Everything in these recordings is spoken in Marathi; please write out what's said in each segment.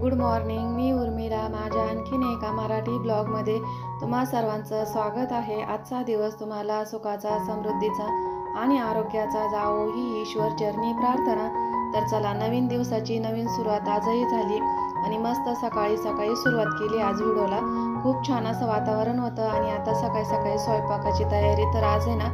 Good morning. मी उर्मिला माझ्या आणखीन एका मराठी ब्लॉगमध्ये तुम्हा सर्वांचं स्वागत आहे। आजचा दिवस तुम्हाला सुखाचा, समृद्धीचा आणि आरोग्याचा जावो ही ईश्वर चरणी प्रार्थना। तर चला, नवीन दिवसाची नवीन सुरुवात आजही झाली आणि मस्त सकाळी सुरुवात केली। आज व्हिडिओला खूप छान असं वातावरण होतं आणि आता सकाळी स्वयंपाकाची तयारी। तर आज आहे ना,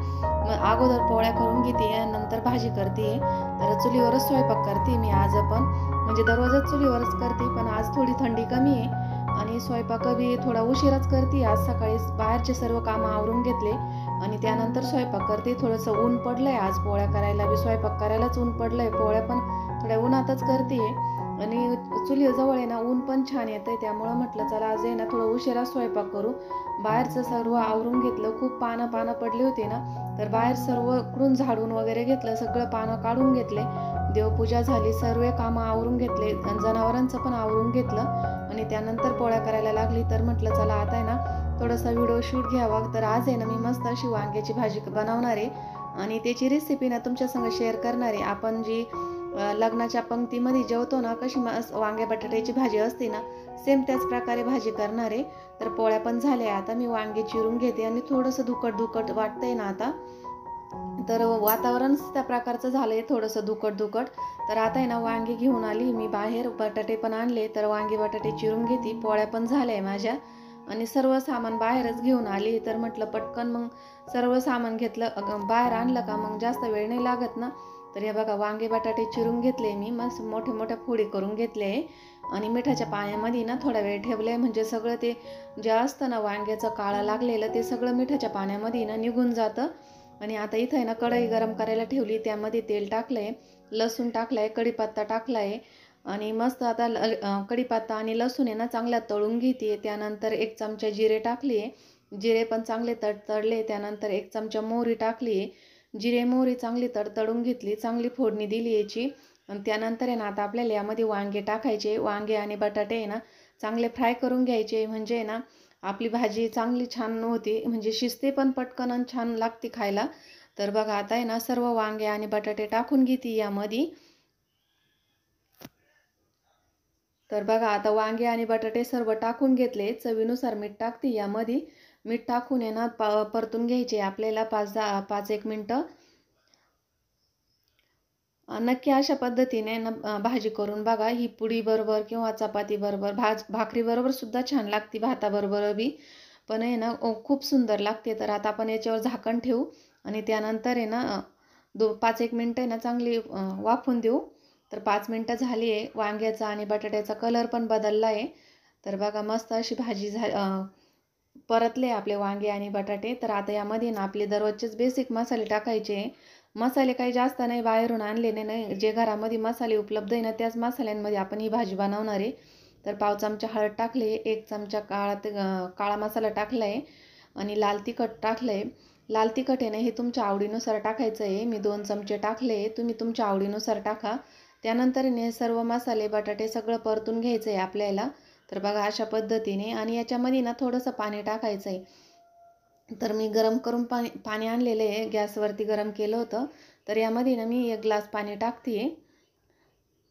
अगोदर पोळ्या करून घेते, नंतर भाजी करते। तर चुलीवरच स्वयंपाक करते मी आज पण, म्हणजे दररोजच चुलीवरच करते, पण आज थोडी थंडी कमी आहे आणि स्वयंपाक बी थोडा उशिराच करते। आज सकाळी बाहेरचे सर्व कामं आवरून घेतले आणि त्यानंतर स्वयंपाक करते। थोडंसं ऊन पडलंय आज, पोळ्या करायला बी स्वयंपाक करायलाच ऊन पडलंय। पोळ्या पण थोड्या उन्हातच करते आणि चुलीजवळ आहे ना ऊन पण छान येतंय, त्यामुळं म्हटलं चला आज आहे ना थोडं उशिरा स्वयंपाक करू। बाहेरचं सर्व आवरून घेतलं, खूप पानं पडली होती ना, तर बाहेर सर्वकडून झाडून वगैरे घेतलं, सगळं पानं काढून घेतले, देवपूजा झाली, सर्व कामं आवरून घेतले, जनावरांचं पण आवरून घेतलं आणि त्यानंतर पोळ्या करायला लागली। तर म्हटलं चला आता आहे ना थोडासा व्हिडिओ शूट घ्यावा। तर आज आहे ना मी मस्त अशी वांग्याची भाजी बनवणार आहे आणि त्याची रेसिपी ना तुमच्या संग शेअर करणार आहे। आपण जी लग्नाच्या पंक्तीमध्ये जेवतो ना, कशी वांग्या बटाट्याची भाजी असते ना, सेम त्याच प्रकारे भाजी करणार आहे। तर पोळ्या पण झाल्या, आता मी वांगे चिरून घेते आणि थोडंसं दुखट वाटतंय ना आता, तर वातावरण त्या प्रकारचं झालंय, थोडंसं दुखट। तर आता आहे ना वांगे घेऊन आली मी बाहेर, बटाटे पण आणले, तर वांगे बटाटे चिरून घेते। पोळ्या पण झाल्या माझ्या आणि सर्व सामान बाहेरच घेऊन आली। तर म्हटलं पटकन मग सर्व सामान घेतलं, बाहेर आणलं का मग जास्त वेळ नाही लागत ना। तर हे बघा, वांगे बटाटे चिरून घेतले मी, मस्त मोठ्या फोडी करून घेतले आणि मिठाच्या पाण्यामध्ये ना थोडा वेळ ठेवले, म्हणजे सगळं ते जे असतं ना वांग्याचं काळं लागलेलं ते सगळं मिठाच्या पाण्यामध्ये ना निघून जातं। आणि आता इथं आहे ना कढई गरम करायला ठेवली, त्यामध्ये तेल टाकलंय, लसूण टाकलाय, कढीपत्ता टाकलाय आणि मस्त आता कढीपत्ता आणि लसूण आहे ना चांगला तळून घेते। त्यानंतर 1 चमचा जिरे टाकले, जिरे पण चांगले तडले। त्यानंतर 1 चमचा मोहरी टाकली, जिरे मोहरी चांगली तडतडून घेतली, चांगली फोडणी दिली याची। आणि त्यानंतर आहे ना आता आपल्याला यामध्ये वांगे टाकायचे, वांगे आणि बटाटे आहे ना चांगले फ्राय करून घ्यायचे, म्हणजे ना आपली भाजी चांगली छान होती, म्हणजे शिजते पण पटकन आणि छान लागते खायला। तर बघा आता आहे ना सर्व वांगे आणि बटाटे टाकून घेते यामध्ये। तर बघा आता वांगे आणि बटाटे सर्व टाकून घेतले, चवीनुसार मीठ टाकते यामध्ये। मीठ टाकून आहे ना परतून घ्यायचे आपल्याला 5-1 मिनटं। नक्की अशा पद्धतीने ना भाजी करून बघा, ही पुडी बरोबर किंवा चपाती बरोबर, भाकरी बरोबर सुद्धा छान लागते, भाताबरोबर बी पण आहे ना खूप सुंदर लागते। तर आता आपण याच्यावर झाकण ठेवू आणि त्यानंतर आहे ना 5-1 मिनटं आहे ना चांगली वाफून देऊ। तर 5 मिनटं झाली आहे, वांग्याचा आणि बटाट्याचा कलर पण बदलला आहे। तर बघा मस्त अशी भाजी परतले आपले वांगे आणि बटाटे। तर आता यामध्ये ना आपले दररोजचेच बेसिक मसाले टाकायचे। मसाले काही जास्त नाही, बाहेरून आणलेले नाही, जे घरामध्ये मसाले उपलब्ध आहे ना त्याच मसाल्यांमध्ये आपण ही भाजी बनवणार आहे। तर 1/2 चमचा हळद टाकले, 1 चमचा काळा मसाला टाकला आहे आणि लाल तिखट टाकलं आहे। लाल तिखट आहे ना हे तुमच्या आवडीनुसार टाकायचं आहे, मी 2 चमचे टाकले, तुम्ही तुमच्या आवडीनुसार टाका। त्यानंतर हे सर्व मसाले बटाटे सगळं परतून घ्यायचं आहे आपल्याला। तर बघा अशा पद्धतीने, आणि याच्यामध्ये ना थोडंसं पाणी टाकायचं आहे। तर मी गरम करून पाणी आणलेलं आहे, गॅसवरती गरम केलं होतं। तर यामध्ये ना मी 1 ग्लास पाणी टाकते।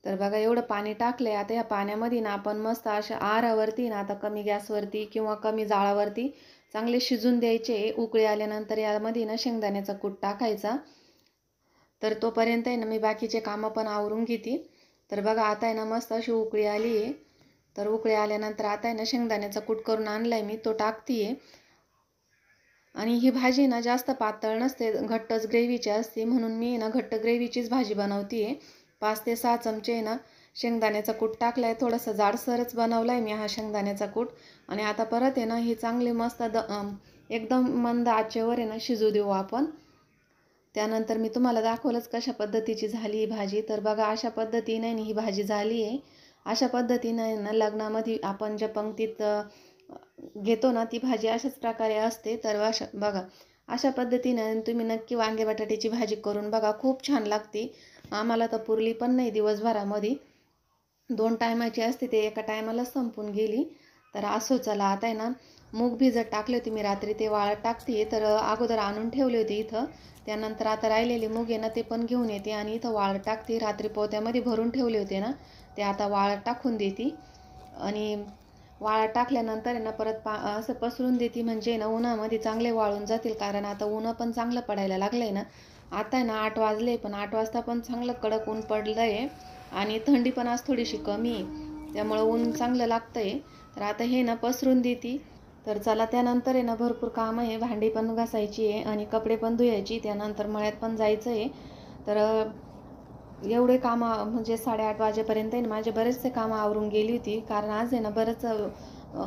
तर बघा एवढं पाणी टाकलंय। आता या पाण्यामध्ये ना आपण मस्त अशा आरावरती ना, आता कमी गॅसवरती किंवा कमी जाळावरती चांगले शिजून द्यायचे। उकळी आल्यानंतर यामध्ये ना शेंगदाण्याचा कूट टाकायचा। तर तोपर्यंत आहे ना मी बाकीचे कामं पण आवरून घेते। तर बघा आता आहे ना मस्त अशी उकळी आली आहे। तर उकळी आल्यानंतर आता आहे ना शेंगदाण्याचा कूट करून आणलाय मी, तो टाकते। आणि ही भाजी ना जास्त पातळ नसते, घट्टच ग्रेव्हीची असते, म्हणून मी ना घट्ट ग्रेव्हीचीच भाजी बनवते। 5 ते 6 चमचे ना शेंगदाण्याचा कूट टाकलाय, थोडंसं जाडसरच बनवलाय मी हा शेंगदाण्याचा कूट। आणि आता परत आहे ना ही चांगली मस्त एकदम मंद आचेवर आहे ना शिजू देऊ आपण। त्यानंतर मी तुम्हाला दाखवलंच कशा पद्धतीची झाली ही भाजी। तर बघा अशा पद्धतीने ही भाजी झाली आहे। अशा पद्धतीने ना लग्नामध्ये आपण ज्या पंक्तीत घेतो ना ती भाजी अशाच प्रकारे असते। तर बघा अशा पद्धतीने तुम्ही नक्की वांगे बटाट्याची भाजी करून बघा, खूप छान लागते। आम्हाला तर पुरली पण नाही दिवसभरामध्ये, 2 टायमाची असते, ते एका टायमालाच संपून गेली। तर असो, चला आता आहे ना मूग भिजत टाकले होते मी रात्री, ते वाळत टाकते। तर अगोदर आणून ठेवले होते इथं, त्यानंतर आता राहिलेले मूग आहे ना ते पण घेऊन येते आणि इथं वाळत टाकते। रात्री पोत्यामध्ये भरून ठेवले होते ना ते आता वाळत टाकून देते। आणि वाळत टाकल्यानंतर आहे ना परत असं पसरून देते, म्हणजे ना उन्हामध्ये चांगले वाळून जातील. कारण आता ऊन पण चांगलं पडायला लागलं आहे ना. आता आहे ना 8 वाजले, पण 8 वाजता पण चांगलं कडक ऊन पडलं आहे आणि थंडी पण आज थोडीशी कमी आहे, त्यामुळं ऊन चांगलं लागतं आहे. तर आता हे ना पसरून देते. तर चला, त्यानंतर आहे ना भरपूर काम आहे. भांडी पण घासायची आहे आणि कपडे पण धुवायची, त्यानंतर मळ्यात पण जायचं आहे. तर एवढे कामं म्हणजे 8:30 वाजेपर्यंत आहे ना माझे बरेचसे कामं आवरून गेली होती. कारण आज आहे ना बरंच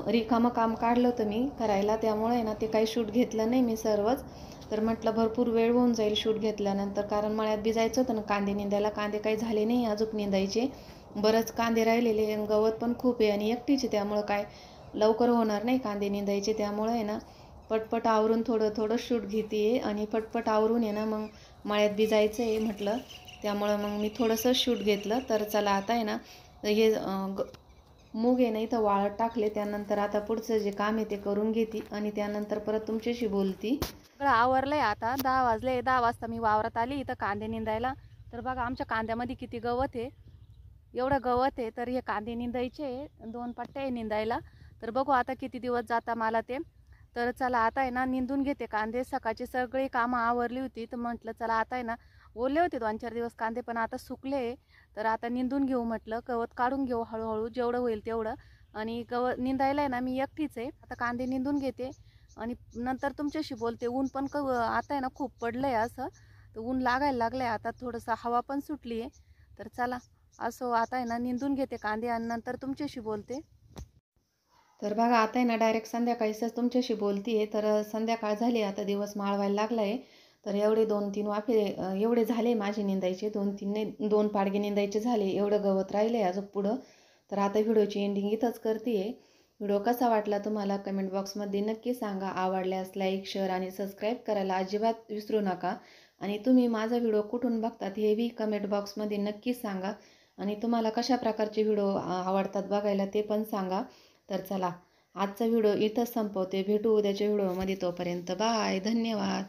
रिकामं काम काढलं होतं मी करायला, त्यामुळे आहे ना ते काही शूट घेतलं नाही मी सर्वच. तर म्हटलं भरपूर वेळ होऊन जाईल शूट घेतल्यानंतर, कारण मळ्यात बी जायचं होतं ना कांदे निंदायला. कांदे काही झाले नाही अजून निंदायचे, बरंच कांदे राहिलेले, गवत पण खूप आहे आणि एकटीचे, त्यामुळं काय लवकर होणार नाही कांदे निंदायचे. त्यामुळे आहे ना पटपट आवरून थोडं थोडं शूट घेते आणि पटपट आवरून आहे ना मग मळ्यात बी जायचं आहे म्हटलं, त्यामुळं मग मी थोडंसं शूट घेतलं. तर चला, आता आहे ना हे मूग आहे ना इथं वाळत टाकले, त्यानंतर आता पुढचं जे काम आहे ते करून घेते आणि त्यानंतर परत तुमच्याशी बोलती. सगळं आवरलंय. आता 10 वाजले. 10 वाजता मी वावरात आली इथं कांदे निंदायला. तर बघा आमच्या कांद्यामध्ये किती गवत आहे, एवढं गवत आहे. तर हे कांदे निंदायचे, 2 पट्ट्या आहे निंदायला. तर बघू आता किती दिवस जाता मला ते. तर चला, आता आहे ना निंदून घेते कांदे. सकाळची सगळी कामं आवरली होती, तर म्हटलं चला आता आहे ना ओले होते 2-4 दिवस कांदे, पण आता सुकले. तर आता निंदून घेऊ म्हटलं, गवत काढून घेऊ हळूहळू जेवढं होईल तेवढं. आणि गवत निंदायला आहे ना मी एकटीच आहे. आता कांदे निंदून घेते आणि नंतर तुमच्याशी बोलते. ऊन पण आता आहे ना खूप पडलंय असं, तर ऊन लागायला लागलंय आता, थोडंसं हवा पण सुटली आहे. तर चला, असं आता आहे ना निंदून घेते कांदे आणि नंतर तुमच्याशी बोलते. तर बघा आता आहे ना डायरेक्ट संध्याकाळीच तुमच्याशी बोलती आहे. तर संध्याकाळ झाली, आता दिवस माळवायला लागला आहे. तर एवढे 2-3 वाफे एवढे झाले माझे निंदायचे, 2-3 नाही 2 पाडगे निंदायचे झाले, एवढं गवत राहिलं आहे अजून पुढं. तर आता व्हिडिओची एंडिंग इथंच करते आहे. व्हिडिओ कसा वाटला तुम्हाला कमेंट बॉक्समध्ये नक्की सांगा. आवडल्यास लाईक, शेअर आणि सबस्क्राईब करायला अजिबात विसरू नका. आणि तुम्ही माझा व्हिडिओ कुठून बघतात हे बी कमेंट बॉक्समध्ये नक्की सांगा. आणि तुम्हाला कशा प्रकारचे व्हिडिओ आवडतात बघायला ते पण सांगा. तर चला, आजचा व्हिडिओ इथंच संपवते. भेटू उद्याच्या व्हिडिओमध्ये. तोपर्यंत बाय, धन्यवाद.